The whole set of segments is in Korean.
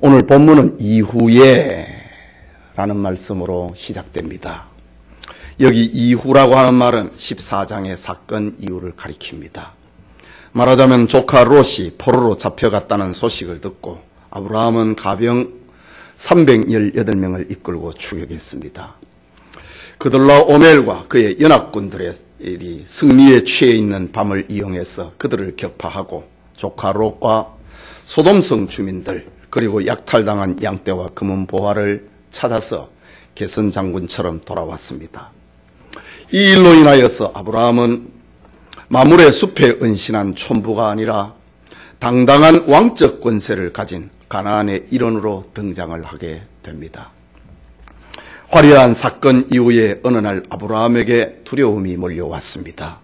오늘 본문은 이후에 라는 말씀으로 시작됩니다. 여기 이후라고 하는 말은 14장의 사건 이후를 가리킵니다. 말하자면 조카 롯이 포로로 잡혀갔다는 소식을 듣고 아브라함은 가병 318명을 이끌고 추격했습니다. 그들라오멜과 그의 연합군들이 승리에 취해 있는 밤을 이용해서 그들을 격파하고 조카 롯과 소돔성 주민들 그리고 약탈당한 양떼와 금은 보화를 찾아서 게선 장군처럼 돌아왔습니다. 이 일로 인하여서 아브라함은 마물의 숲에 은신한 촌부가 아니라 당당한 왕적 권세를 가진 가나안의 일원으로 등장을 하게 됩니다. 화려한 사건 이후에 어느 날 아브라함에게 두려움이 몰려왔습니다.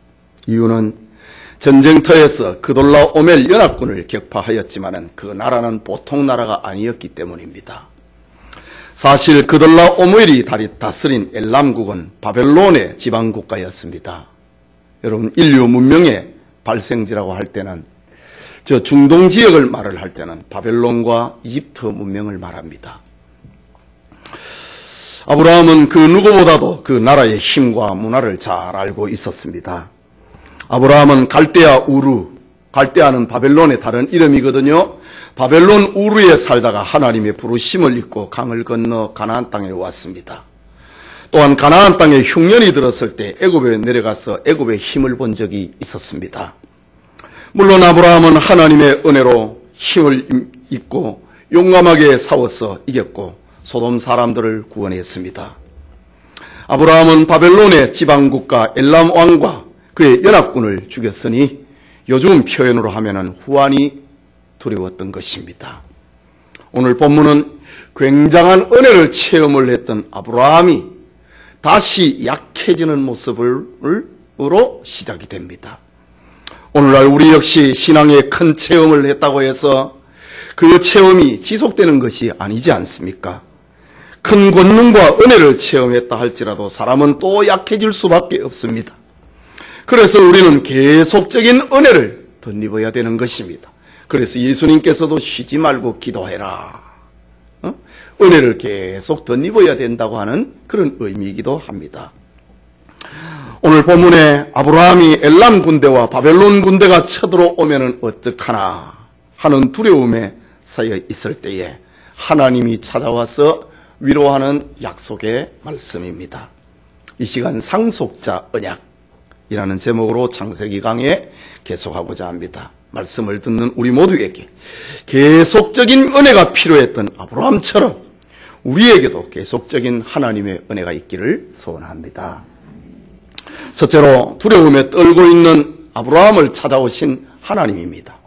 이유는 전쟁터에서 그돌라오멜 연합군을 격파하였지만 그 나라는 보통 나라가 아니었기 때문입니다. 사실 그돌라오멜이 다스린 엘람국은 바벨론의 지방국가였습니다. 여러분, 인류 문명의 발생지라고 할 때는 저 중동 지역을 말을 할 때는 바벨론과 이집트 문명을 말합니다. 아브라함은 그 누구보다도 그 나라의 힘과 문화를 잘 알고 있었습니다. 아브라함은 갈대아 우르, 갈대아는 바벨론의 다른 이름이거든요. 바벨론 우르에 살다가 하나님의 부르심을 입고 강을 건너 가나안 땅에 왔습니다. 또한 가나안 땅에 흉년이 들었을 때 애굽에 내려가서 애굽의 힘을 본 적이 있었습니다. 물론 아브라함은 하나님의 은혜로 힘을 입고 용감하게 싸워서 이겼고 소돔 사람들을 구원했습니다. 아브라함은 바벨론의 지방국가 엘람 왕과 그의 연합군을 죽였으니 요즘 표현으로 하면은 후환이 두려웠던 것입니다. 오늘 본문은 굉장한 은혜를 체험을 했던 아브라함이 다시 약해지는 모습으로 시작이 됩니다. 오늘날 우리 역시 신앙에 큰 체험을 했다고 해서 그 체험이 지속되는 것이 아니지 않습니까? 큰 권능과 은혜를 체험했다 할지라도 사람은 또 약해질 수밖에 없습니다. 그래서 우리는 계속적인 은혜를 덧입어야 되는 것입니다. 그래서 예수님께서도 쉬지 말고 기도해라. 은혜를 계속 덧입어야 된다고 하는 그런 의미이기도 합니다. 오늘 본문에 아브라함이 엘람 군대와 바벨론 군대가 쳐들어오면 어떡하나 하는 두려움에 쌓여 있을 때에 하나님이 찾아와서 위로하는 약속의 말씀입니다. 이 시간 상속자 언약이라는 제목으로 창세기 강해 계속하고자 합니다. 말씀을 듣는 우리 모두에게 계속적인 은혜가 필요했던 아브라함처럼 우리에게도 계속적인 하나님의 은혜가 있기를 소원합니다. 첫째로 두려움에 떨고 있는 아브라함을 찾아오신 하나님입니다.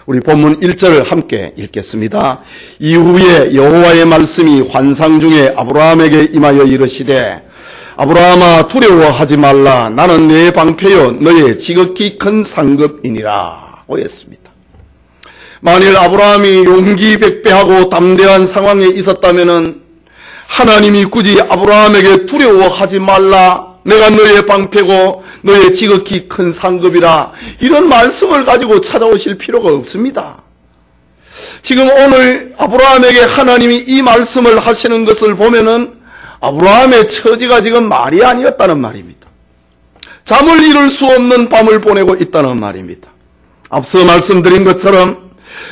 우리 본문 1절을 함께 읽겠습니다. 이후에 여호와의 말씀이 환상 중에 아브라함에게 임하여 이르시되 아브라함아 두려워하지 말라 나는 네 방패요 너의 지극히 큰 상급이니라 하였습니다. 만일 아브라함이 용기 백배하고 담대한 상황에 있었다면 하나님이 굳이 아브라함에게 두려워하지 말라 내가 너의 방패고 너의 지극히 큰 상급이라 이런 말씀을 가지고 찾아오실 필요가 없습니다. 지금 오늘 아브라함에게 하나님이 이 말씀을 하시는 것을 보면은 아브라함의 처지가 지금 말이 아니었다는 말입니다. 잠을 이룰 수 없는 밤을 보내고 있다는 말입니다. 앞서 말씀드린 것처럼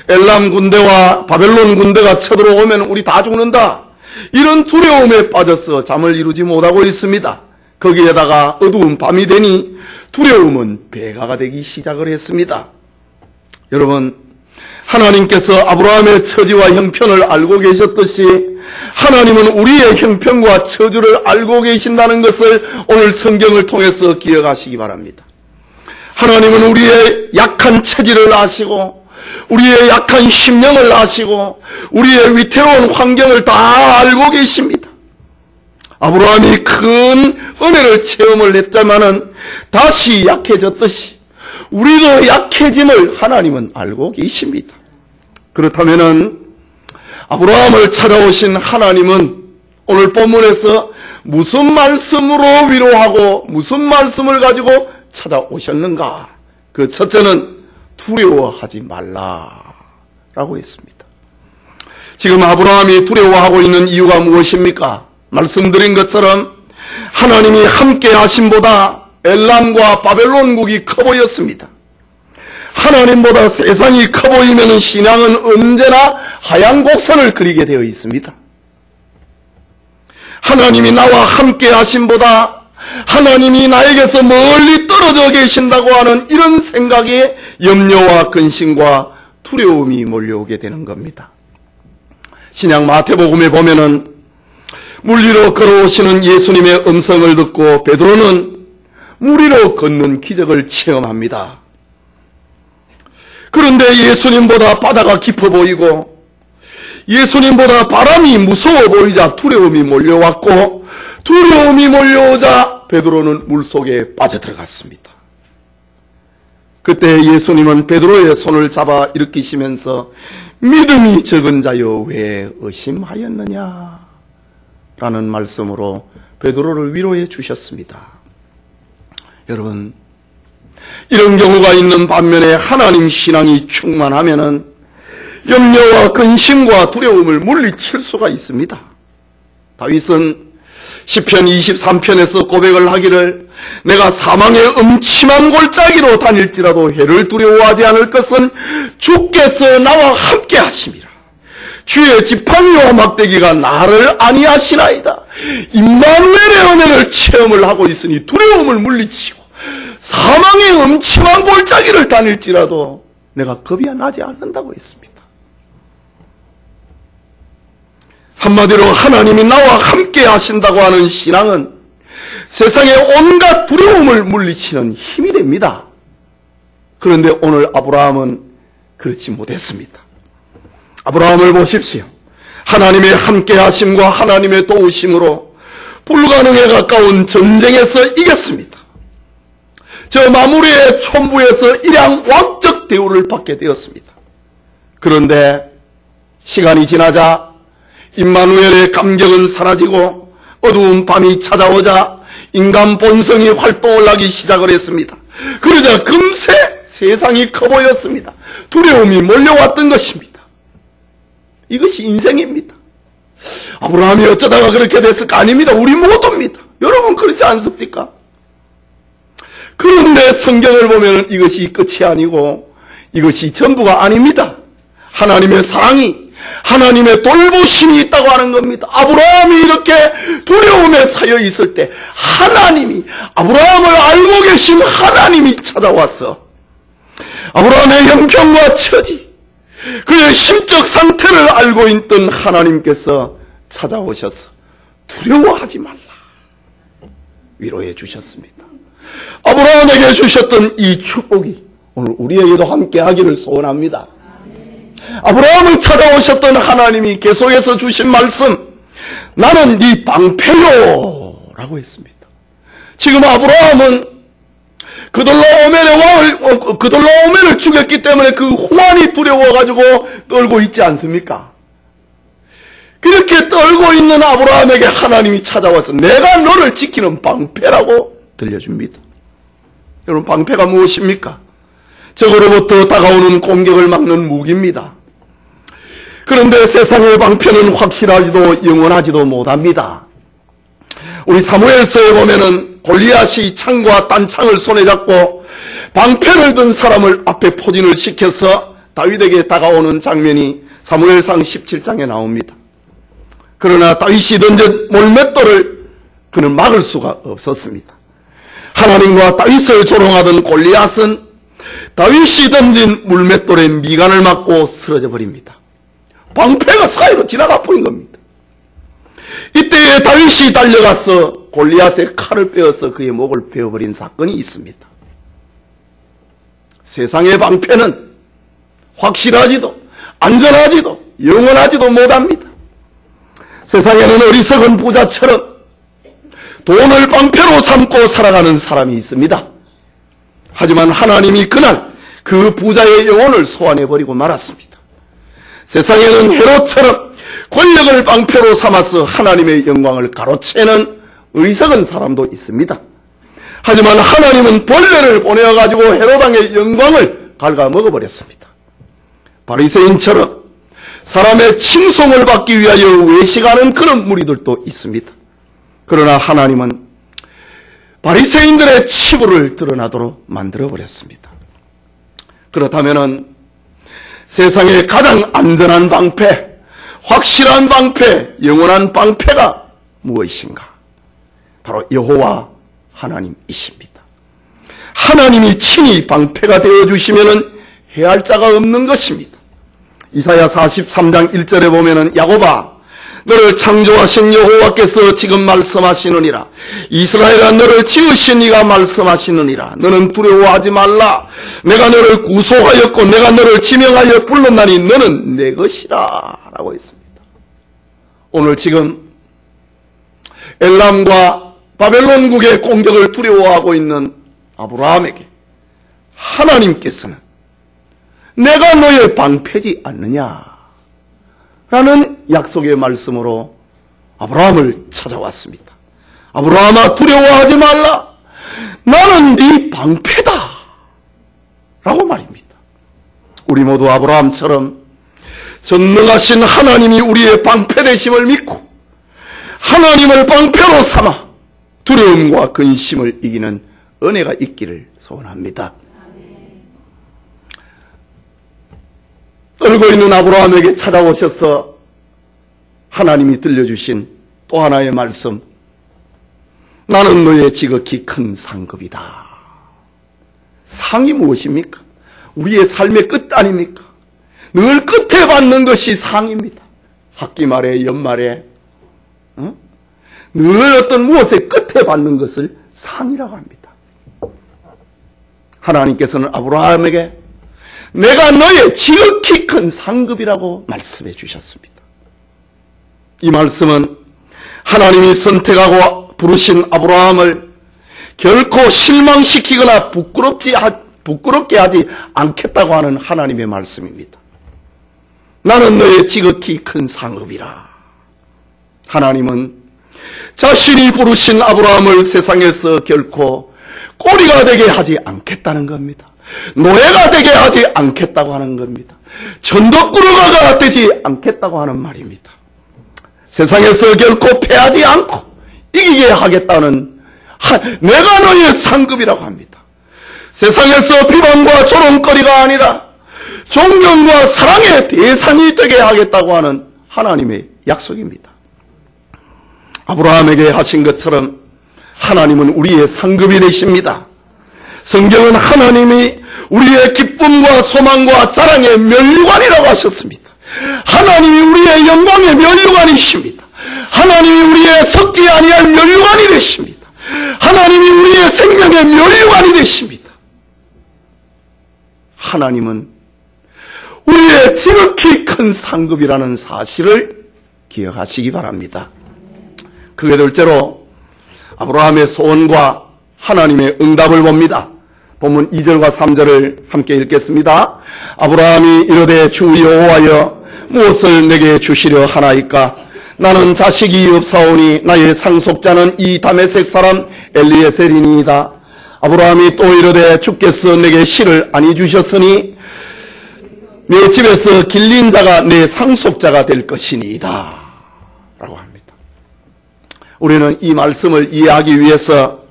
엘람 군대와 바벨론 군대가 쳐들어오면 우리 다 죽는다. 이런 두려움에 빠져서 잠을 이루지 못하고 있습니다. 거기에다가 어두운 밤이 되니 두려움은 배가가 되기 시작을 했습니다. 여러분, 하나님께서 아브라함의 처지와 형편을 알고 계셨듯이 하나님은 우리의 형편과 처지를 알고 계신다는 것을 오늘 성경을 통해서 기억하시기 바랍니다. 하나님은 우리의 약한 처지를 아시고 우리의 약한 심령을 아시고 우리의 위태로운 환경을 다 알고 계십니다. 아브라함이 큰 은혜를 체험을 했지만은 다시 약해졌듯이 우리도 약해짐을 하나님은 알고 계십니다. 그렇다면은 아브라함을 찾아오신 하나님은 오늘 본문에서 무슨 말씀으로 위로하고 무슨 말씀을 가지고 찾아오셨는가? 그 첫째는 두려워하지 말라라고 했습니다. 지금 아브라함이 두려워하고 있는 이유가 무엇입니까? 말씀드린 것처럼 하나님이 함께 하심보다 엘람과 바벨론국이 커 보였습니다. 하나님보다 세상이 커 보이면 신앙은 언제나 하얀 곡선을 그리게 되어 있습니다. 하나님이 나와 함께 하심보다 하나님이 나에게서 멀리 떨어져 계신다고 하는 이런 생각에 염려와 근심과 두려움이 몰려오게 되는 겁니다. 신약 마태복음에 보면은 물 위로 걸어오시는 예수님의 음성을 듣고 베드로는 물 위로 걷는 기적을 체험합니다. 그런데 예수님보다 바다가 깊어 보이고 예수님보다 바람이 무서워 보이자 두려움이 몰려왔고 두려움이 몰려오자 베드로는 물속에 빠져들어갔습니다. 그때 예수님은 베드로의 손을 잡아 일으키시면서 믿음이 적은 자여 왜 의심하였느냐 라는 말씀으로 베드로를 위로해 주셨습니다. 여러분, 이런 경우가 있는 반면에 하나님 신앙이 충만하면은 염려와 근심과 두려움을 물리칠 수가 있습니다. 다윗은 시편 23편에서 고백을 하기를 내가 사망의 음침한 골짜기로 다닐지라도 해를 두려워하지 않을 것은 주께서 나와 함께 하심이라. 주의 지팡이와 막대기가 나를 안위하시나이다. 임마누엘의 은혜를 체험을 하고 있으니 두려움을 물리치고 사망의 음침한 골짜기를 다닐지라도 내가 겁이 나지 않는다고 했습니다. 한마디로 하나님이 나와 함께 하신다고 하는 신앙은 세상의 온갖 두려움을 물리치는 힘이 됩니다. 그런데 오늘 아브라함은 그렇지 못했습니다. 아브라함을 보십시오. 하나님의 함께 하심과 하나님의 도우심으로 불가능에 가까운 전쟁에서 이겼습니다. 저 마무리의 촌부에서 일양 왕적 대우를 받게 되었습니다. 그런데 시간이 지나자 임마누엘의 감격은 사라지고 어두운 밤이 찾아오자 인간 본성이 활동을 하기 시작을 했습니다. 그러자 금세 세상이 커 보였습니다. 두려움이 몰려왔던 것입니다. 이것이 인생입니다. 아브라함이 어쩌다가 그렇게 됐을까? 아닙니다. 우리 모두입니다. 여러분 그렇지 않습니까? 그런데 성경을 보면 이것이 끝이 아니고 이것이 전부가 아닙니다. 하나님의 사랑이 하나님의 돌보심이 있다고 하는 겁니다. 아브라함이 이렇게 두려움에 사여 있을 때 하나님이 아브라함을 알고 계신 하나님이 찾아와서 아브라함의 형편과 처지 그의 심적 상태를 알고 있던 하나님께서 찾아오셔서 두려워하지 말라 위로해 주셨습니다. 아브라함에게 주셨던 이 축복이 오늘 우리에게도 함께 하기를 소원합니다. 아브라함을 찾아오셨던 하나님이 계속해서 주신 말씀 나는 네 방패요 라고 했습니다. 지금 아브라함은 그돌라오멜을 죽였기 때문에 그 후환이 두려워가지고 떨고 있지 않습니까? 그렇게 떨고 있는 아브라함에게 하나님이 찾아와서 내가 너를 지키는 방패라고 들려줍니다. 여러분 방패가 무엇입니까? 적으로부터 다가오는 공격을 막는 무기입니다. 그런데 세상의 방패는 확실하지도 영원하지도 못합니다. 우리 사무엘서에 보면은 골리앗이 창과 딴창을 손에 잡고 방패를 든 사람을 앞에 포진을 시켜서 다윗에게 다가오는 장면이 사무엘상 17장에 나옵니다. 그러나 다윗이 던진 몰맷돌을 그는 막을 수가 없었습니다. 하나님과 다윗을 조롱하던 골리앗은 다윗이 던진 물맷돌의 미간을 맞고 쓰러져 버립니다. 방패가 사이로 지나가 버린 겁니다. 이때에 다윗이 달려가서 골리앗의 칼을 빼어서 그의 목을 베어버린 사건이 있습니다. 세상의 방패는 확실하지도 안전하지도 영원하지도 못합니다. 세상에는 어리석은 부자처럼 돈을 방패로 삼고 살아가는 사람이 있습니다. 하지만 하나님이 그날 그 부자의 영혼을 소환해버리고 말았습니다. 세상에는 헤롯처럼 권력을 방패로 삼아서 하나님의 영광을 가로채는 어리석은 사람도 있습니다. 하지만 하나님은 벌레를 보내어가지고 헤롯 왕의 영광을 갉아먹어버렸습니다. 바리새인처럼 사람의 칭송을 받기 위하여 외식하는 그런 무리들도 있습니다. 그러나 하나님은 바리새인들의 치부를 드러나도록 만들어버렸습니다. 그렇다면 세상의 가장 안전한 방패, 확실한 방패, 영원한 방패가 무엇인가? 바로 여호와 하나님이십니다. 하나님이 친히 방패가 되어주시면 해할 자가 없는 것입니다. 이사야 43장 1절에 보면은 야곱아 너를 창조하신 여호와께서 지금 말씀하시느니라. 이스라엘아 너를 지으신 이가 말씀하시느니라. 너는 두려워하지 말라. 내가 너를 구속하였고 내가 너를 지명하여 불렀나니 너는 내 것이라 라고 했습니다. 오늘 지금 엘람과 바벨론국의 공격을 두려워하고 있는 아브라함에게 하나님께서는 내가 너의 방패지 않느냐 라는 약속의 말씀으로 아브라함을 찾아왔습니다. 아브라함아 두려워하지 말라. 나는 네 방패다 라고 말입니다. 우리 모두 아브라함처럼 전능하신 하나님이 우리의 방패 되심을 믿고 하나님을 방패로 삼아 두려움과 근심을 이기는 은혜가 있기를 소원합니다. 떨고 있는 아브라함에게 찾아오셔서 하나님이 들려주신 또 하나의 말씀, 나는 너의 지극히 큰 상급이다. 상이 무엇입니까? 우리의 삶의 끝 아닙니까? 늘 끝에 받는 것이 상입니다. 학기 말에 연말에 늘 어떤 무엇의 끝에 받는 것을 상이라고 합니다. 하나님께서는 아브라함에게 내가 너의 지극히 큰 상급이라고 말씀해 주셨습니다. 이 말씀은 하나님이 선택하고 부르신 아브라함을 결코 실망시키거나 부끄럽게 하지 않겠다고 하는 하나님의 말씀입니다. 나는 너의 지극히 큰 상급이라. 하나님은 자신이 부르신 아브라함을 세상에서 결코 꼬리가 되게 하지 않겠다는 겁니다. 노예가 되게 하지 않겠다고 하는 겁니다. 전도꾸러가가 되지 않겠다고 하는 말입니다. 세상에서 결코 패하지 않고 이기게 하겠다는 내가 너의 상급이라고 합니다. 세상에서 비방과 조롱거리가 아니라 존경과 사랑의 대상이 되게 하겠다고 하는 하나님의 약속입니다. 아브라함에게 하신 것처럼 하나님은 우리의 상급이 되십니다. 성경은 하나님이 우리의 기쁨과 소망과 자랑의 면류관이라고 하셨습니다. 하나님이 우리의 영광의 면류관이십니다. 하나님이 우리의 섞지 아니할 면류관이 되십니다. 하나님이 우리의 생명의 면류관이 되십니다. 하나님은 우리의 지극히 큰 상급이라는 사실을 기억하시기 바랍니다. 그게 둘째로 아브라함의 소원과 하나님의 응답을 봅니다. 본문 2절과 3절을 함께 읽겠습니다. 아브라함이 이르되 주 여호와여 무엇을 내게 주시려 하나이까? 나는 자식이 없사오니 나의 상속자는 이 다메섹 사람 엘리에셀이니이다. 아브라함이 또 이르되 주께서 내게 실을 아니 주셨으니 내 집에서 길린 자가 내 상속자가 될 것이니이다 라고 합니다. 우리는 이 말씀을 이해하기 위해서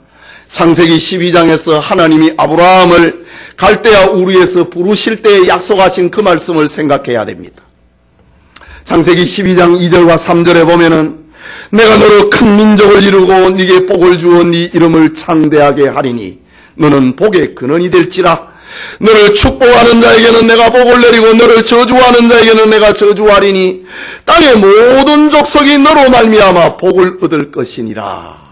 창세기 12장에서 하나님이 아브라함을 갈대아 우르에서 부르실 때 약속하신 그 말씀을 생각해야 됩니다. 창세기 12장 2절과 3절에 보면은 내가 너로 큰 민족을 이루고 네게 복을 주어 네 이름을 창대하게 하리니 너는 복의 근원이 될지라. 너를 축복하는 자에게는 내가 복을 내리고 너를 저주하는 자에게는 내가 저주하리니 땅의 모든 족속이 너로 말미암아 복을 얻을 것이니라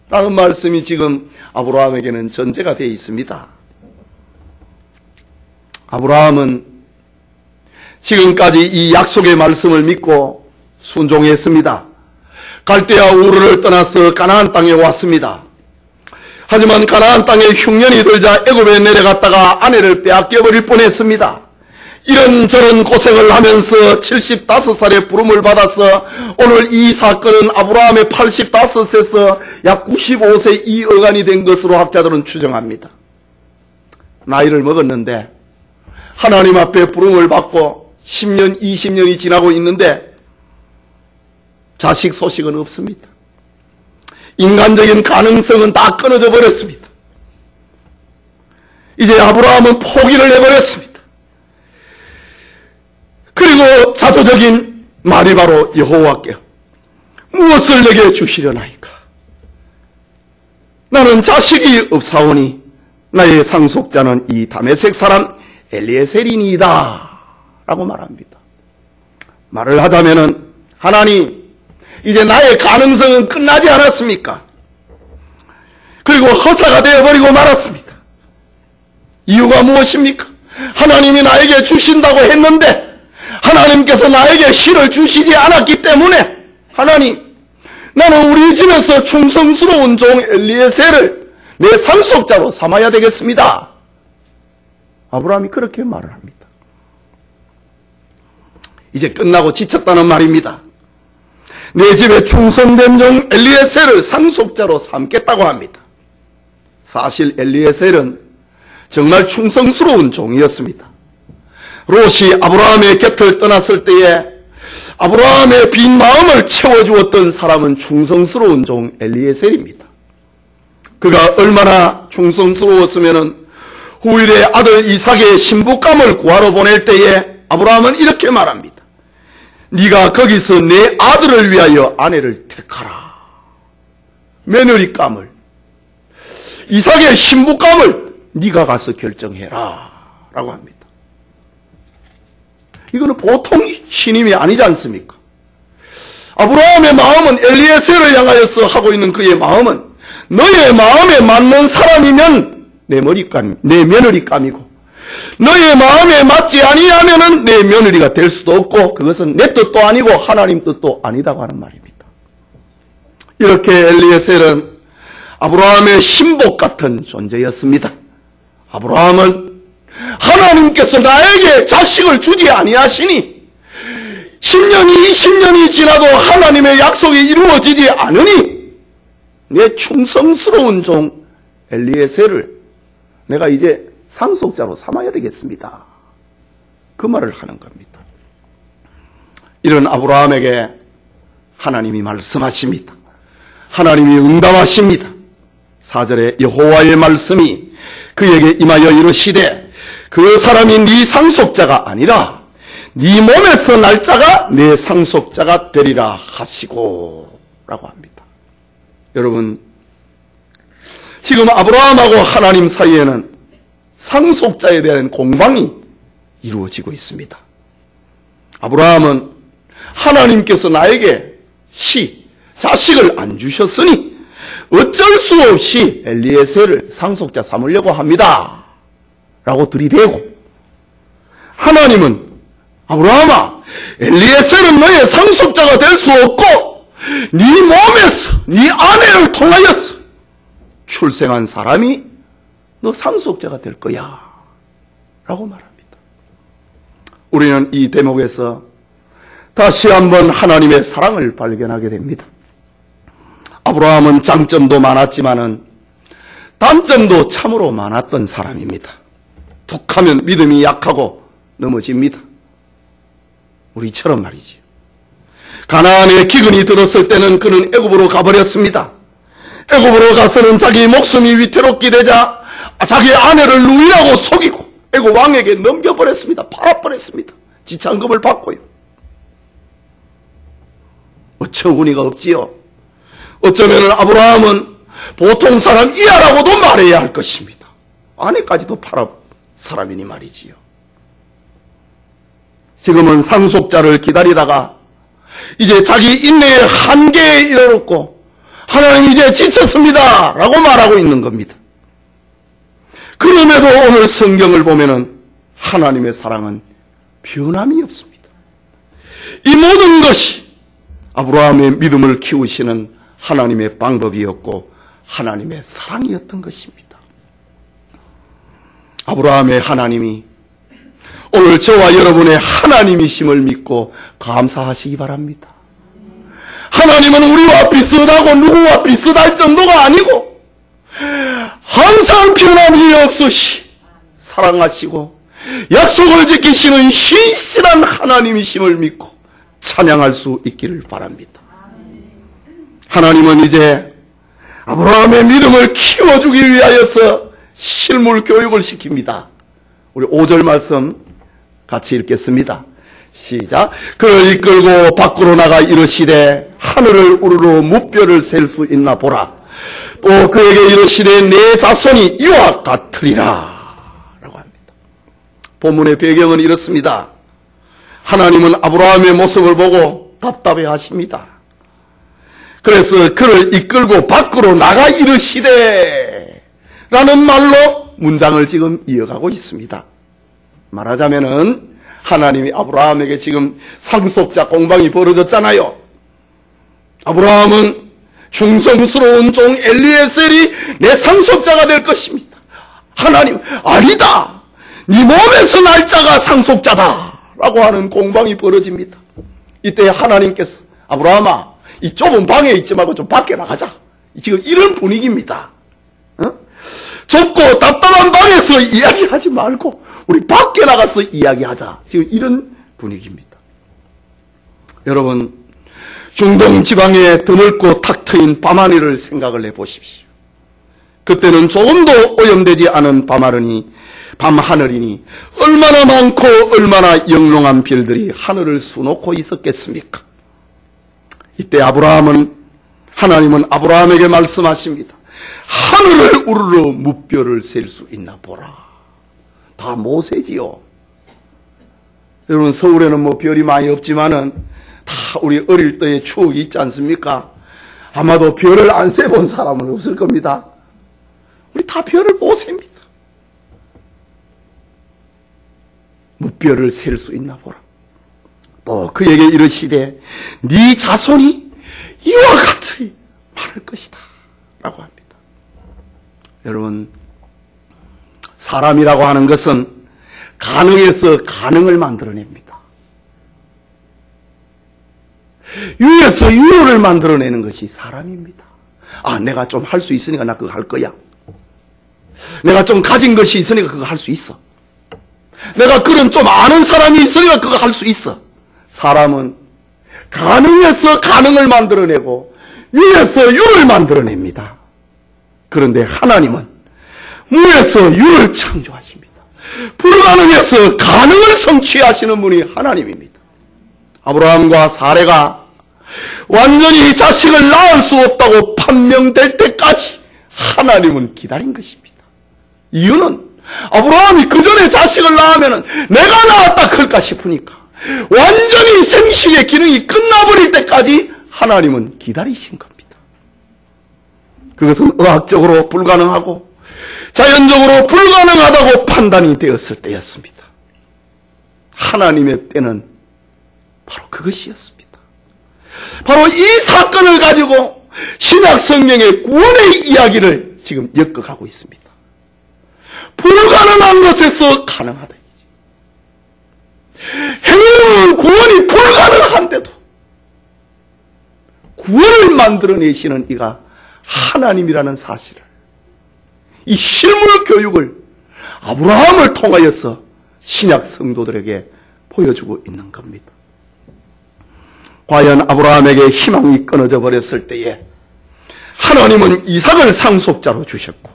라는 말씀이 지금 아브라함에게는 전제가 되어 있습니다. 아브라함은 지금까지 이 약속의 말씀을 믿고 순종했습니다. 갈대아 우르를 떠나서 가나안 땅에 왔습니다. 하지만 가나안 땅에 흉년이 들자 애굽에 내려갔다가 아내를 빼앗겨버릴 뻔했습니다. 이런저런 고생을 하면서 75살의 부름을 받아서 오늘 이 사건은 아브라함의 85세에서 약 95세 이 어간이 된 것으로 학자들은 추정합니다. 나이를 먹었는데 하나님 앞에 부름을 받고 10년, 20년이 지나고 있는데 자식 소식은 없습니다. 인간적인 가능성은 다 끊어져 버렸습니다. 이제 아브라함은 포기를 해버렸습니다. 그리고 자조적인 말이 바로 여호와께 무엇을 내게 주시려나이까? 나는 자식이 없사오니 나의 상속자는 이 다메섹 사람 엘리에셀이니이다 라고 말합니다. 말을 하자면은 하나님, 이제 나의 가능성은 끝나지 않았습니까? 그리고 허사가 되어버리고 말았습니다. 이유가 무엇입니까? 하나님이 나에게 주신다고 했는데 하나님께서 나에게 실을 주시지 않았기 때문에 하나님, 나는 우리 집에서 충성스러운 종 엘리에셀을 내 상속자로 삼아야 되겠습니다. 아브라함이 그렇게 말을 합니다. 이제 끝나고 지쳤다는 말입니다. 내 집에 충성된 종 엘리에셀을 상속자로 삼겠다고 합니다. 사실 엘리에셀은 정말 충성스러운 종이었습니다. 롯이 아브라함의 곁을 떠났을 때에 아브라함의 빈 마음을 채워주었던 사람은 충성스러운 종 엘리에셀입니다. 그가 얼마나 충성스러웠으면 후일에 아들 이삭의 신부감을 구하러 보낼 때에 아브라함은 이렇게 말합니다. 네가 거기서 내 아들을 위하여 아내를 택하라. 며느리감을, 이삭의 신부감을 네가 가서 결정해라 라고 합니다. 이거는 보통 신임이 아니지 않습니까? 아브라함의 마음은 엘리에셀을 향하여서 하고 있는 그의 마음은 너의 마음에 맞는 사람이면 내 며느리감이고 너의 마음에 맞지 아니하면은 내 며느리가 될 수도 없고 그것은 내 뜻도 아니고 하나님 뜻도 아니다고 하는 말입니다. 이렇게 엘리에셀은 아브라함의 신복 같은 존재였습니다. 아브라함은 하나님께서 나에게 자식을 주지 아니하시니 10년이 20년이 지나도 하나님의 약속이 이루어지지 않으니 내 충성스러운 종 엘리에셀을 내가 이제 상속자로 삼아야 되겠습니다. 그 말을 하는 겁니다. 이런 아브라함에게 하나님이 말씀하십니다. 하나님이 응답하십니다. 4절에 여호와의 말씀이 그에게 임하여 이르시되 그 사람이 네 상속자가 아니라 네 몸에서 날 자가 내 상속자가 되리라 하시고 라고 합니다. 여러분, 지금 아브라함하고 하나님 사이에는 상속자에 대한 공방이 이루어지고 있습니다. 아브라함은 하나님께서 나에게 자식을 안 주셨으니 어쩔 수 없이 엘리에셀을 상속자 삼으려고 합니다 라고 들이대고, 하나님은 아브라함아, 엘리에셀은 너의 상속자가 될 수 없고 네 몸에서 네 아내를 통하여서 출생한 사람이 너 상속자가 될 거야 라고 말합니다. 우리는 이 대목에서 다시 한번 하나님의 사랑을 발견하게 됩니다. 아브라함은 장점도 많았지만은 단점도 참으로 많았던 사람입니다. 툭하면 믿음이 약하고 넘어집니다. 우리처럼 말이지요. 가나안에 기근이 들었을 때는 그는 애굽으로 가버렸습니다. 애굽으로 가서는 자기 목숨이 위태롭게 되자 자기 아내를 누이라고 속이고 애굽 왕에게 넘겨버렸습니다. 팔아버렸습니다. 지참금을 받고요. 어처구니가 없지요. 어쩌면 아브라함은 보통 사람 이하라고도 말해야 할 것입니다. 아내까지도 팔아 사람이니 말이지요. 지금은 상속자를 기다리다가 이제 자기 인내의 한계에 이르렀고 하나님 이제 지쳤습니다 라고 말하고 있는 겁니다. 그럼에도 오늘 성경을 보면은 하나님의 사랑은 변함이 없습니다. 이 모든 것이 아브라함의 믿음을 키우시는 하나님의 방법이었고 하나님의 사랑이었던 것입니다. 아브라함의 하나님이 오늘 저와 여러분의 하나님이심을 믿고 감사하시기 바랍니다. 하나님은 우리와 비슷하고 누구와 비슷할 정도가 아니고 항상 변함이 없으시 사랑하시고 약속을 지키시는 신실한 하나님이심을 믿고 찬양할 수 있기를 바랍니다. 하나님은 이제 아브라함의 믿음을 키워주기 위하여서 실물 교육을 시킵니다. 우리 5절 말씀 같이 읽겠습니다. 시작. 그를 이끌고 밖으로 나가 이르시되 하늘을 우르르 무뼈를 셀 수 있나 보라. 또 그에게 이르시되 내 자손이 이와 같으리라 라고 합니다. 본문의 배경은 이렇습니다. 하나님은 아브라함의 모습을 보고 답답해 하십니다. 그래서 그를 이끌고 밖으로 나가 이르시되 라는 말로 문장을 지금 이어가고 있습니다. 말하자면은 하나님이 아브라함에게 지금 상속자 공방이 벌어졌잖아요. 아브라함은 충성스러운 종 엘리에셀이 내 상속자가 될 것입니다. 하나님, 아니다. 네 몸에서 날 자가 상속자다 라고 하는 공방이 벌어집니다. 이때 하나님께서 아브라함아, 이 좁은 방에 있지 말고 좀 밖에 나가자. 지금 이런 분위기입니다. 좁고 답답한 방에서 이야기하지 말고 우리 밖에 나가서 이야기하자. 지금 이런 분위기입니다. 여러분, 중동 지방에 드넓고 탁 트인 밤하늘을 생각을 해보십시오. 그때는 조금도 오염되지 않은 밤하늘이니 얼마나 많고 얼마나 영롱한 별들이 하늘을 수놓고 있었겠습니까? 이때 하나님은 아브라함에게 말씀하십니다. 하늘을 우르르 무뼈를 셀 수 있나 보라. 다 모세지요. 여러분, 서울에는 뭐 별이 많이 없지만은 다 우리 어릴 때의 추억이 있지 않습니까? 아마도 별을 안 세본 사람은 없을 겁니다. 우리 다 별을 못 셉니다. 무뼈를 셀 수 있나 보라. 또 그에게 이르시되 네 자손이 이와 같이 많을 것이다 라고 합니다. 여러분, 사람이라고 하는 것은 가능에서 가능을 만들어냅니다. 유에서 유를 만들어내는 것이 사람입니다. 아, 내가 좀 할 수 있으니까 나 그거 할 거야. 내가 좀 가진 것이 있으니까 그거 할 수 있어. 내가 그런 좀 아는 사람이 있으니까 그거 할 수 있어. 사람은 가능에서 가능을 만들어내고 유에서 유를 만들어냅니다. 그런데 하나님은 무에서 유를 창조하십니다. 불가능에서 가능을 성취하시는 분이 하나님입니다. 아브라함과 사레가 완전히 자식을 낳을 수 없다고 판명될 때까지 하나님은 기다린 것입니다. 이유는 아브라함이 그 전에 자식을 낳으면 내가 낳았다 클까 싶으니까 완전히 생식의 기능이 끝나버릴 때까지 하나님은 기다리신 겁니다. 그것은 의학적으로 불가능하고 자연적으로 불가능하다고 판단이 되었을 때였습니다. 하나님의 때는 바로 그것이었습니다. 바로 이 사건을 가지고 신약 성경의 구원의 이야기를 지금 엮어가고 있습니다. 불가능한 것에서 가능하다. 행위는 구원이 불가능한데도 구원을 만들어내시는 이가 하나님이라는 사실을, 이 실물 교육을 아브라함을 통하여서 신약 성도들에게 보여주고 있는 겁니다. 과연 아브라함에게 희망이 끊어져 버렸을 때에 하나님은 이삭을 상속자로 주셨고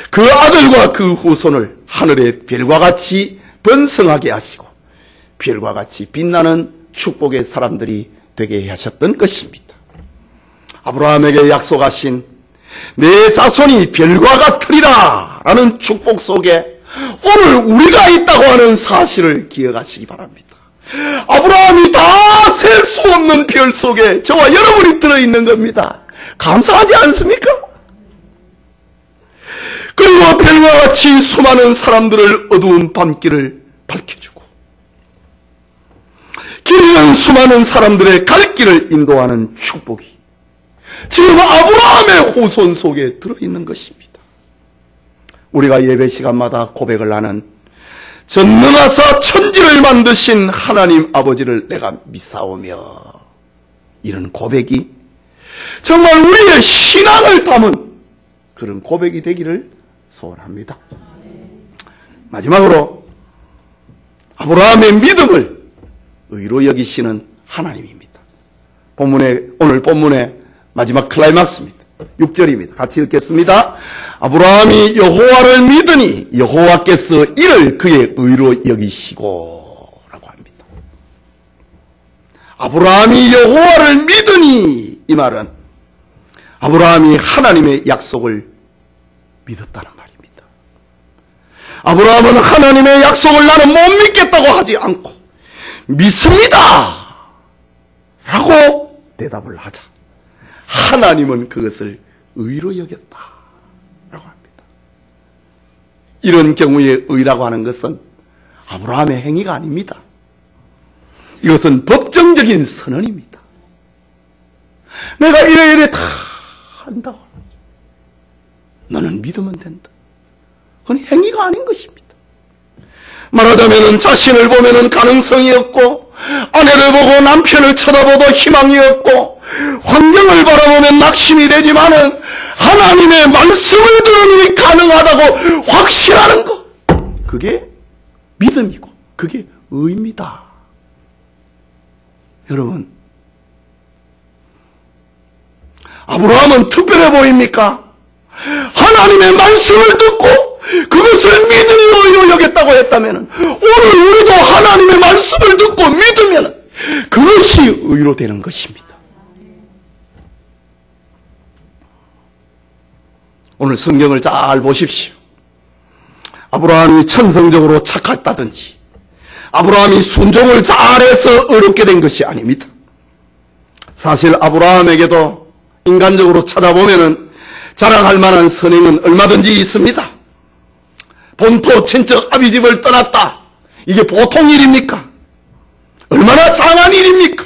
그 아들과 그 후손을 하늘의 별과 같이 번성하게 하시고 별과 같이 빛나는 축복의 사람들이 되게 하셨던 것입니다. 아브라함에게 약속하신 내 자손이 별과 같으리라 라는 축복 속에 오늘 우리가 있다고 하는 사실을 기억하시기 바랍니다. 아브라함이 다 셀 수 없는 별 속에 저와 여러분이 들어있는 겁니다. 감사하지 않습니까? 그리고 별과 같이 수많은 사람들을 어두운 밤길을 밝혀주고 길 잃은 수많은 사람들의 갈 길을 인도하는 축복이 지금 아브라함의 후손 속에 들어있는 것입니다. 우리가 예배 시간마다 고백을 하는 전능하사 천지를 만드신 하나님 아버지를 내가 믿사오며, 이런 고백이 정말 우리의 신앙을 담은 그런 고백이 되기를 소원합니다. 마지막으로 아브라함의 믿음을 의로 여기시는 하나님입니다. 오늘 본문의 마지막 클라이막스입니다. 6절입니다. 같이 읽겠습니다. 아브라함이 여호와를 믿으니 여호와께서 이를 그의 의로 여기시고 라고 합니다. 아브라함이 여호와를 믿으니, 이 말은 아브라함이 하나님의 약속을 믿었다는 말입니다. 아브라함은 하나님의 약속을 나는 못 믿겠다고 하지 않고 믿습니다 라고 대답을 하자 하나님은 그것을 의로 여겼다 라고 합니다. 이런 경우에 의라고 하는 것은 아브라함의 행위가 아닙니다. 이것은 법정적인 선언입니다. 내가 이래 다 한다고 너는 믿으면 된다. 그건 행위가 아닌 것입니다. 말하자면 자신을 보면 가능성이 없고, 아내를 보고 남편을 쳐다보도 희망이 없고, 환경을 바라보면 낙심이 되지만은 하나님의 말씀을 들으니 가능하다고 확신하는 것, 그게 믿음이고 그게 의입니다. 여러분, 아브라함은 특별해 보입니까? 하나님의 말씀을 듣고 그것을 믿음으로 의로 여겼다고 했다면, 오늘 우리도 하나님의 말씀을 듣고 믿으면 그것이 의로 되는 것입니다. 오늘 성경을 잘 보십시오. 아브라함이 천성적으로 착했다든지 아브라함이 순종을 잘해서 어렵게 된 것이 아닙니다. 사실 아브라함에게도 인간적으로 찾아보면 자랑할 만한 선행은 얼마든지 있습니다. 본토 친척 아비집을 떠났다. 이게 보통 일입니까? 얼마나 장한 일입니까?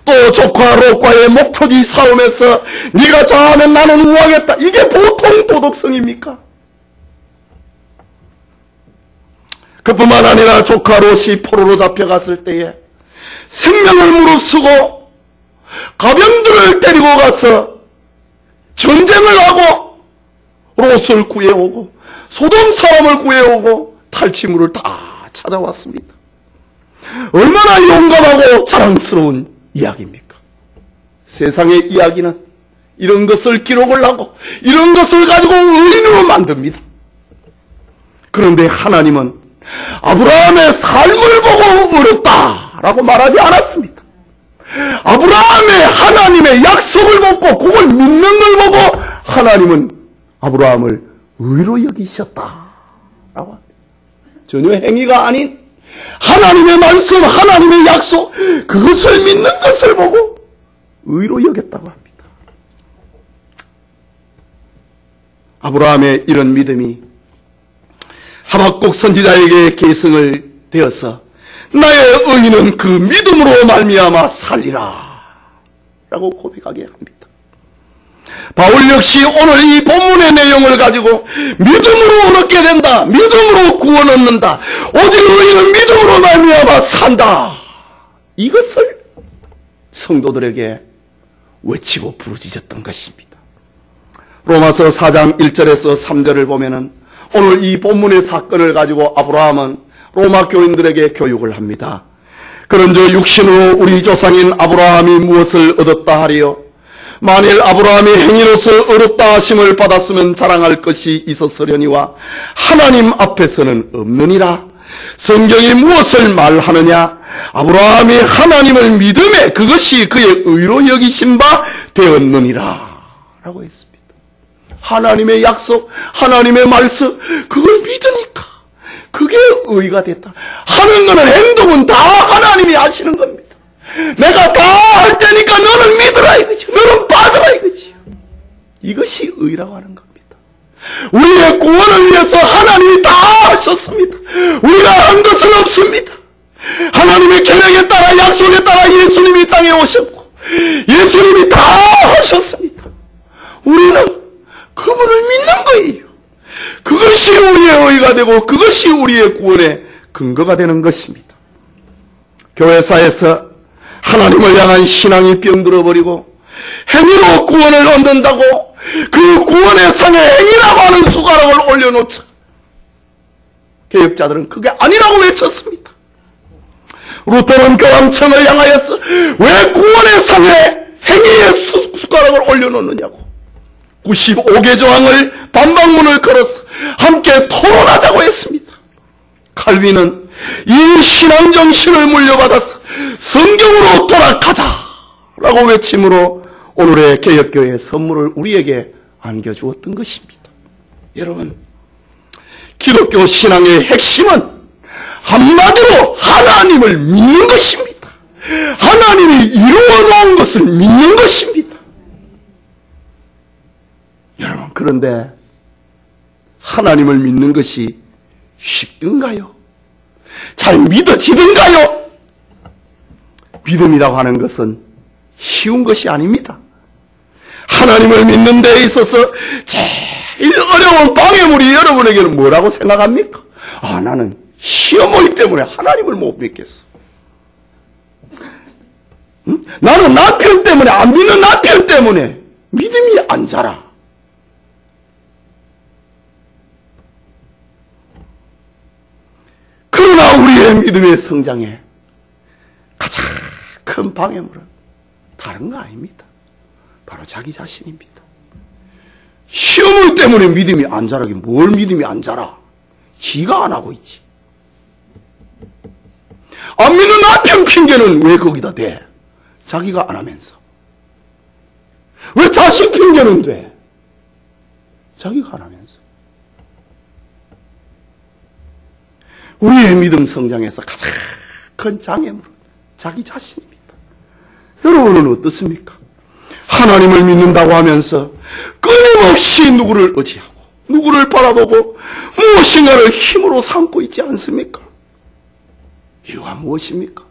또 조카 롯과의 목초지 싸움에서 네가 자하면 나는 우하겠다. 이게 보통 도덕성입니까? 그뿐만 아니라 조카 롯이 포로로 잡혀갔을 때에 생명을 무릅쓰고 가병들을 데리고 가서 전쟁을 하고 롯을 구해오고 소돔 사람을 구해오고 탈취물을 다 찾아왔습니다. 얼마나 용감하고 자랑스러운 이야기입니까? 세상의 이야기는 이런 것을 기록을 하고 이런 것을 가지고 의인으로 만듭니다. 그런데 하나님은 아브라함의 삶을 보고 어렵다라고 말하지 않았습니다. 아브라함의 하나님의 약속을 보고 그걸 믿는 걸 보고 하나님은 아브라함을 의로 여기셨다라고 합니다. 전혀 행위가 아닌 하나님의 말씀, 하나님의 약속, 그것을 믿는 것을 보고 의로 여겼다고 합니다. 아브라함의 이런 믿음이 하박국 선지자에게 계승을 되어서 나의 의인은 그 믿음으로 말미암아 살리라 라고 고백하게 합니다. 바울 역시 오늘 이 본문의 내용을 가지고 믿음으로 얻게 된다, 믿음으로 구원 얻는다, 오직 의인은 믿음으로 말미암아 산다, 이것을 성도들에게 외치고 부르짖었던 것입니다. 로마서 4장 1절에서 3절을 보면은 오늘 이 본문의 사건을 가지고 아브라함은 로마 교인들에게 교육을 합니다. 그런저 육신으로 우리 조상인 아브라함이 무엇을 얻었다 하리요? 만일 아브라함이 행위로서 어렵다 하심을 받았으면 자랑할 것이 있었으려니와 하나님 앞에서는 없느니라. 성경이 무엇을 말하느냐? 아브라함이 하나님을 믿음에 그것이 그의 의로 여기신 바 되었느니라 라고 했습니다. 하나님의 약속, 하나님의 말씀, 그걸 믿으니까 그게 의가 됐다. 하는 거는, 행동은 다 하나님이 하시는 겁니다. 내가 다 할 테니까 너는 믿으라 이거지, 너는 받으라 이거지. 이것이 의라고 하는 겁니다. 우리의 구원을 위해서 하나님이 다 하셨습니다. 우리가 한 것은 없습니다. 하나님의 계획에 따라, 약속에 따라 예수님이 땅에 오셨고 예수님이 다 하셨습니다. 우리는 그분을 믿는 거예요. 그것이 우리의 의가 되고 그것이 우리의 구원의 근거가 되는 것입니다. 교회사에서 하나님을 향한 신앙이 병들어버리고 행위로 구원을 얻는다고 그 구원의 상에 행위라고 하는 숟가락을 올려놓자 개혁자들은 그게 아니라고 외쳤습니다. 루터는 교황청을 향하여서 왜 구원의 상에 행위의 숟가락을 올려놓느냐고 95개 조항을 반박문을 걸어서 함께 토론하자고 했습니다. 칼빈은 이 신앙정신을 물려받아서 성경으로 돌아가자라고 외침으로 오늘의 개혁교회의 선물을 우리에게 안겨주었던 것입니다. 여러분, 기독교 신앙의 핵심은 한마디로 하나님을 믿는 것입니다. 하나님이 이루어 놓은 것을 믿는 것입니다. 여러분, 그런데 하나님을 믿는 것이 쉽든가요? 잘 믿어지든가요? 믿음이라고 하는 것은 쉬운 것이 아닙니다. 하나님을 믿는 데 있어서 제일 어려운 방해물이 여러분에게는 뭐라고 생각합니까? 나는 시어머니 때문에 하나님을 못 믿겠어. 나는 남편 때문에, 안 믿는 남편 때문에 믿음이 안 자라. 그러나 우리의 믿음의 성장에 가장 큰 방해물은 다른 거 아닙니다. 바로 자기 자신입니다. 시어머니 때문에 믿음이 안 자라긴 뭘 믿음이 안 자라? 지가 안 하고 있지. 안 믿는 남편 핑계는 왜 거기다 대? 자기가 안 하면서. 왜 자식 핑계는 돼? 자기가 안 하면서. 우리의 믿음 성장에서 가장 큰 장애물은 자기 자신입니다. 여러분은 어떻습니까? 하나님을 믿는다고 하면서 끊임없이 누구를 의지하고 누구를 바라보고 무엇인가를 힘으로 삼고 있지 않습니까? 이유가 무엇입니까?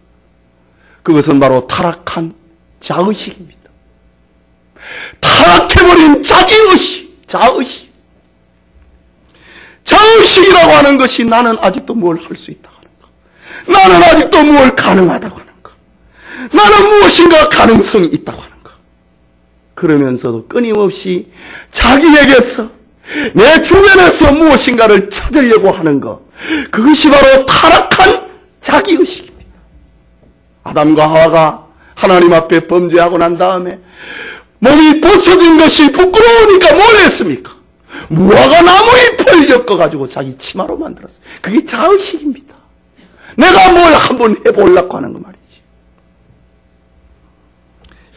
그것은 바로 타락한 자의식입니다. 타락해버린 자기의식, 자의식. 자의식이라고 하는 것이 나는 아직도 뭘 할 수 있다고 하는 것, 나는 아직도 뭘 가능하다고 하는 것, 나는 무엇인가 가능성이 있다고 하는 것. 그러면서도 끊임없이 자기에게서, 내 주변에서 무엇인가를 찾으려고 하는 것, 그것이 바로 타락한 자기의식입니다. 아담과 하와가 하나님 앞에 범죄하고 난 다음에 몸이 벗어진 것이 부끄러우니까 뭘 했습니까? 무화과 나무 잎을 엮어가지고 자기 치마로 만들었어요. 그게 자의식입니다. 내가 뭘 한번 해보려고 하는 거 말이지.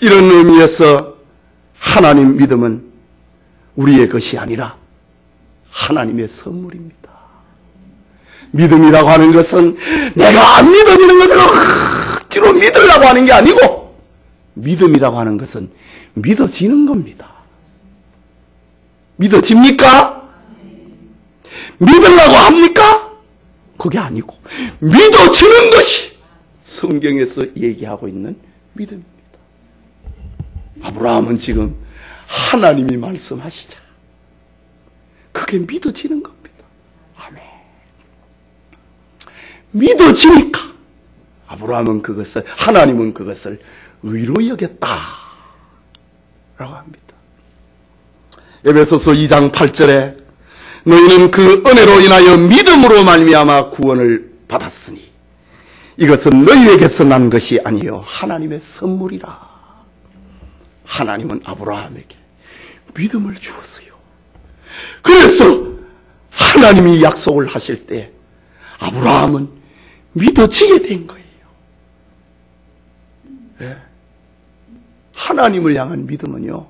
이런 의미에서 하나님 믿음은 우리의 것이 아니라 하나님의 선물입니다. 믿음이라고 하는 것은 내가 안 믿어지는 것을 억지로 믿으려고 하는 게 아니고, 믿음이라고 하는 것은 믿어지는 겁니다. 믿어집니까? 믿으려고 합니까? 그게 아니고 믿어지는 것이 성경에서 얘기하고 있는 믿음입니다. 아브라함은 지금 하나님이 말씀하시자 그게 믿어지는 겁니다. 아멘. 믿어지니까 아브라함은 그것을, 하나님은 그것을 의로 여겼다 라고 합니다. 에베소서 2장 8절에 너희는 그 은혜로 인하여 믿음으로 말미암아 구원을 받았으니 이것은 너희에게서 난 것이 아니요 하나님의 선물이라. 하나님은 아브라함에게 믿음을 주었어요. 그래서 하나님이 약속을 하실 때 아브라함은 믿어지게 된 거예요. 네. 하나님을 향한 믿음은요,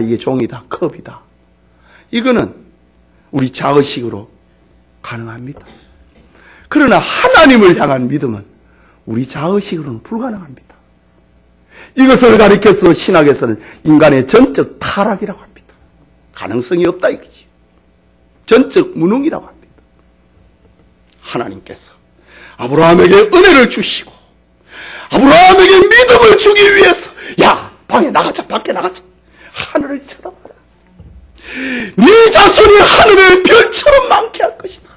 이게 종이다, 컵이다, 이거는 우리 자의식으로 가능합니다. 그러나 하나님을 향한 믿음은 우리 자의식으로는 불가능합니다. 이것을 가리켜서 신학에서는 인간의 전적 타락이라고 합니다. 가능성이 없다 이거지. 전적 무능이라고 합니다. 하나님께서 아브라함에게 은혜를 주시고 아브라함에게 믿음을 주기 위해서, 야, 방에 나가자, 밖에 나가자, 하늘을 쳐다봐라. 네 자손이 하늘의 별처럼 많게 할 것이다.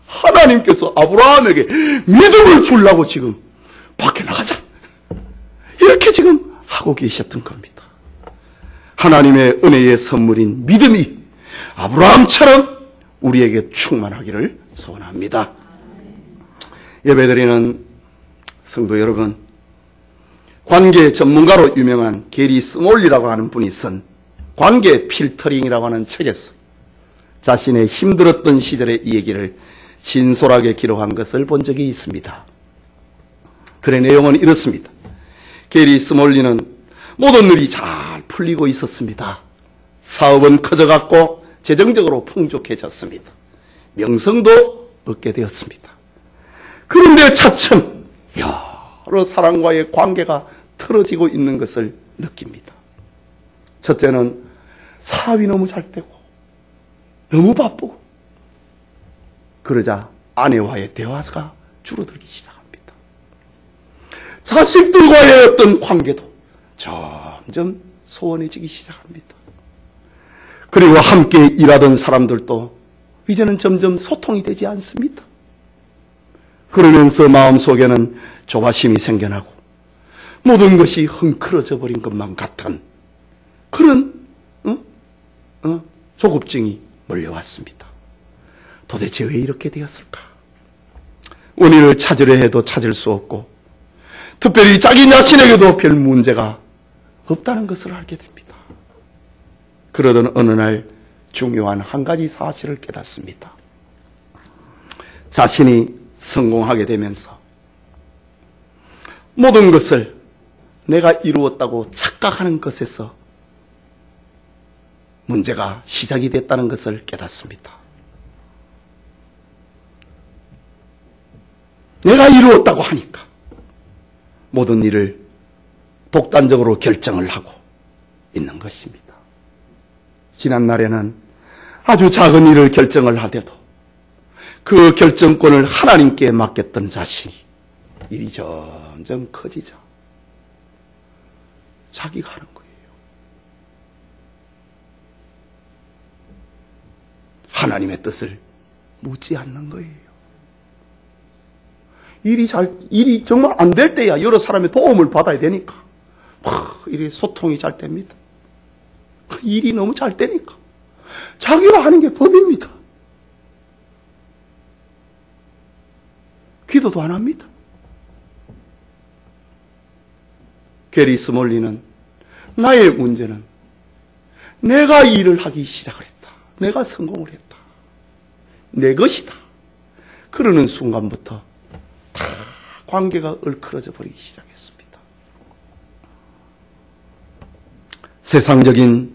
하나님께서 아브라함에게 믿음을 주려고 지금 밖에 나가자, 이렇게 지금 하고 계셨던 겁니다. 하나님의 은혜의 선물인 믿음이 아브라함처럼 우리에게 충만하기를 소원합니다. 예배드리는 성도 여러분, 관계 전문가로 유명한 게리 스몰리라고 하는 분이 쓴 관계 필터링이라고 하는 책에서 자신의 힘들었던 시절의 이 얘기를 진솔하게 기록한 것을 본 적이 있습니다. 그의 내용은 이렇습니다. 게리 스몰리는 모든 일이 잘 풀리고 있었습니다. 사업은 커져갔고 재정적으로 풍족해졌습니다. 명성도 얻게 되었습니다. 그런데 차츰 여러 사람과의 관계가 틀어지고 있는 것을 느낍니다. 첫째는 사업이 너무 잘 되고 너무 바쁘고, 그러자 아내와의 대화가 줄어들기 시작합니다. 자식들과의 어떤 관계도 점점 소원해지기 시작합니다. 그리고 함께 일하던 사람들도 이제는 점점 소통이 되지 않습니다. 그러면서 마음속에는 조바심이 생겨나고 모든 것이 헝클어져 버린 것만 같은 그런 조급증이 몰려왔습니다. 도대체 왜 이렇게 되었을까? 원인을 찾으려 해도 찾을 수 없고, 특별히 자기 자신에게도 별 문제가 없다는 것을 알게 됩니다. 그러던 어느 날 중요한 한 가지 사실을 깨닫습니다. 자신이 성공하게 되면서 모든 것을 내가 이루었다고 착각하는 것에서 문제가 시작이 됐다는 것을 깨닫습니다. 내가 이루었다고 하니까 모든 일을 독단적으로 결정을 하고 있는 것입니다. 지난날에는 아주 작은 일을 결정을 하더라도 그 결정권을 하나님께 맡겼던 자신이 일이 점점 커지자 자기가 하는 거예요. 하나님의 뜻을 묻지 않는 거예요. 일이 정말 안 될 때야 여러 사람의 도움을 받아야 되니까 일이 소통이 잘 됩니다. 일이 너무 잘 되니까 자기가 하는 게 법입니다. 기도도 안 합니다. 게리 스몰리는 나의 문제는 내가 일을 하기 시작을 했다. 내가 성공을 했다. 내 것이다. 그러는 순간부터 다 관계가 얽혀져 버리기 시작했습니다. 세상적인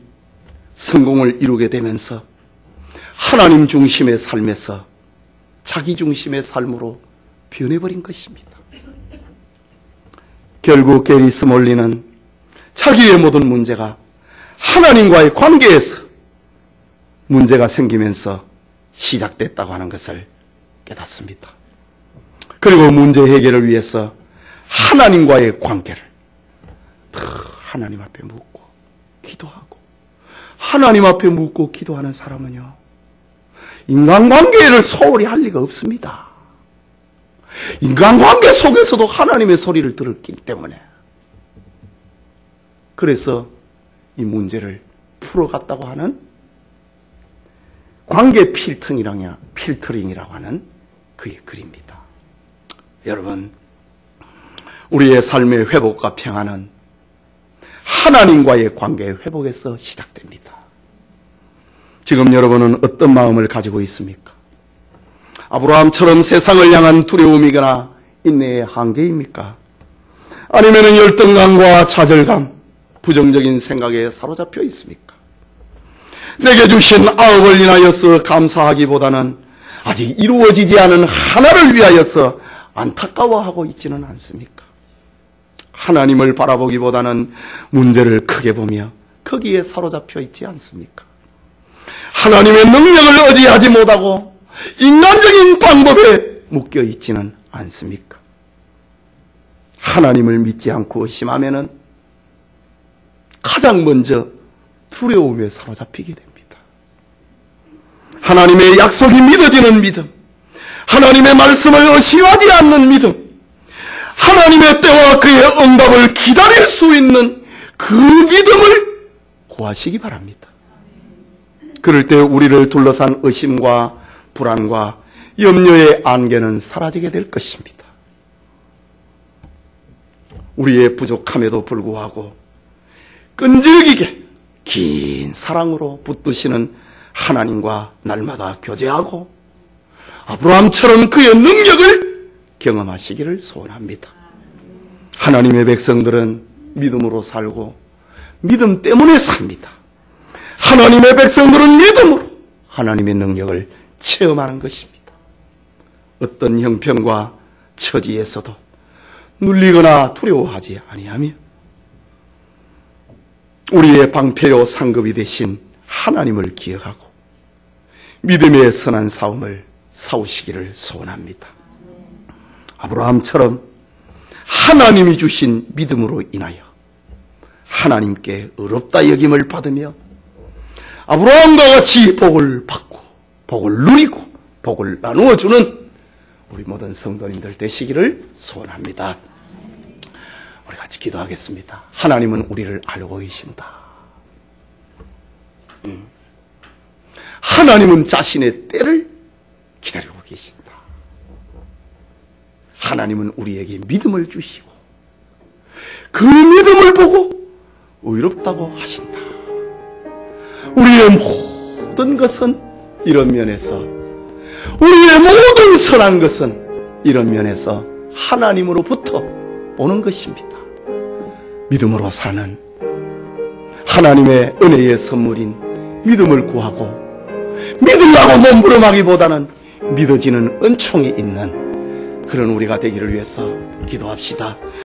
성공을 이루게 되면서 하나님 중심의 삶에서 자기 중심의 삶으로 변해버린 것입니다. 결국 게리 스몰리는 자기의 모든 문제가 하나님과의 관계에서 문제가 생기면서 시작됐다고 하는 것을 깨닫습니다. 그리고 문제 해결을 위해서 하나님과의 관계를 하나님 앞에 묻고 기도하고, 하나님 앞에 묻고 기도하는 사람은요, 인간관계를 소홀히 할 리가 없습니다. 인간관계 속에서도 하나님의 소리를 들었기 때문에, 그래서 이 문제를 풀어갔다고 하는 관계 필터링이라고 하는 그의 글입니다. 여러분, 우리의 삶의 회복과 평안은 하나님과의 관계의 회복에서 시작됩니다. 지금 여러분은 어떤 마음을 가지고 있습니까? 아브라함처럼 세상을 향한 두려움이거나 인내의 한계입니까? 아니면 열등감과 좌절감, 부정적인 생각에 사로잡혀 있습니까? 내게 주신 아홉을 인하여서 감사하기보다는 아직 이루어지지 않은 하나를 위하여서 안타까워하고 있지는 않습니까? 하나님을 바라보기보다는 문제를 크게 보며 거기에 사로잡혀 있지 않습니까? 하나님의 능력을 의지하지 못하고 인간적인 방법에 묶여 있지는 않습니까? 하나님을 믿지 않고 의심하면은 가장 먼저 두려움에 사로잡히게 됩니다. 하나님의 약속이 믿어지는 믿음, 하나님의 말씀을 의심하지 않는 믿음, 하나님의 때와 그의 응답을 기다릴 수 있는 그 믿음을 구하시기 바랍니다. 그럴 때 우리를 둘러싼 의심과 불안과 염려의 안개는 사라지게 될 것입니다. 우리의 부족함에도 불구하고 끈질기게 긴 사랑으로 붙드시는 하나님과 날마다 교제하고 아브라함처럼 그의 능력을 경험하시기를 소원합니다. 하나님의 백성들은 믿음으로 살고 믿음 때문에 삽니다. 하나님의 백성들은 믿음으로 하나님의 능력을 체험하는 것입니다. 어떤 형편과 처지에서도 눌리거나 두려워하지 아니하며 우리의 방패요 상급이 되신 하나님을 기억하고 믿음의 선한 싸움을 싸우시기를 소원합니다. 아브라함처럼 하나님이 주신 믿음으로 인하여 하나님께 의롭다 여김을 받으며 아브라함과 같이 복을 받고 복을 누리고 복을 나누어 주는 우리 모든 성도님들 되시기를 소원합니다. 우리 같이 기도하겠습니다. 하나님은 우리를 알고 계신다. 하나님은 자신의 때를 기다리고 계신다. 하나님은 우리에게 믿음을 주시고 그 믿음을 보고 의롭다고 하신다. 우리의 모든 것은 이런 면에서, 우리의 모든 선한 것은 이런 면에서 하나님으로부터 오는 것입니다. 믿음으로 사는 하나님의 은혜의 선물인 믿음을 구하고 믿으려고 몸부림하기보다는 믿어지는 은총이 있는 그런 우리가 되기를 위해서 기도합시다.